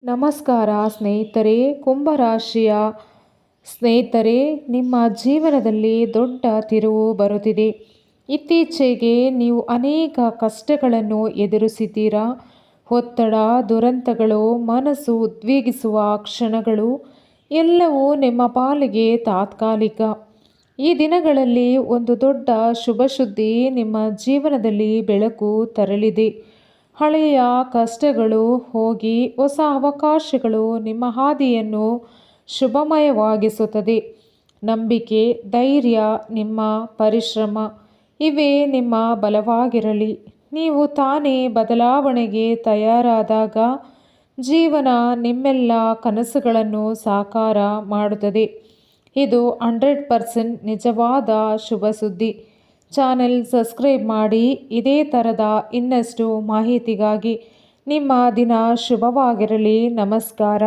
ನಮಸ್ಕಾರ ಸ್ನೇಹಿತರೆ. ಕುಂಭರಾಶಿಯ ಸ್ನೇಹಿತರೆ, ನಿಮ್ಮ ಜೀವನದಲ್ಲಿ ದೊಡ್ಡ ತಿರುವು ಬರುತ್ತಿದೆ. ಇತ್ತೀಚೆಗೆ ನೀವು ಅನೇಕ ಕಷ್ಟಗಳನ್ನು ಎದುರಿಸಿದ್ದೀರಾ. ಒತ್ತಡ, ದುರಂತಗಳು, ಮನಸ್ಸು ಉದ್ವೇಗಿಸುವ ಕ್ಷಣಗಳು ಎಲ್ಲವೂ ನಿಮ್ಮ ಪಾಲಿಗೆ ತಾತ್ಕಾಲಿಕ. ಈ ದಿನಗಳಲ್ಲಿ ಒಂದು ದೊಡ್ಡ ಶುಭ ಸುದ್ದಿ ನಿಮ್ಮ ಜೀವನದಲ್ಲಿ ಬೆಳಕು ತರಲಿದೆ. ಹಳೆಯ ಕಷ್ಟಗಳು ಹೋಗಿ ಹೊಸ ಅವಕಾಶಗಳು ನಿಮ್ಮ ಹಾದಿಯನ್ನು ಶುಭಮಯವಾಗಿಸುತ್ತದೆ. ನಂಬಿಕೆ, ಧೈರ್ಯ, ನಿಮ್ಮ ಪರಿಶ್ರಮ ಇವೇ ನಿಮ್ಮ ಬಲವಾಗಿರಲಿ. ನೀವು ತಾನೇ ಬದಲಾವಣೆಗೆ ತಯಾರಾದಾಗ ಜೀವನ ನಿಮ್ಮೆಲ್ಲ ಕನಸುಗಳನ್ನು ಸಾಕಾರ ಮಾಡುತ್ತದೆ. ಇದು 100% ನಿಜವಾದ ಶುಭ ಸುದ್ದಿ. ಚಾನೆಲ್ ಸಬ್ಸ್ಕ್ರೈಬ್ ಮಾಡಿ. ಇದೇ ಥರದ ಇನ್ನಷ್ಟು ಮಾಹಿತಿಗಾಗಿ. ನಿಮ್ಮ ದಿನ ಶುಭವಾಗಿರಲಿ. ನಮಸ್ಕಾರ.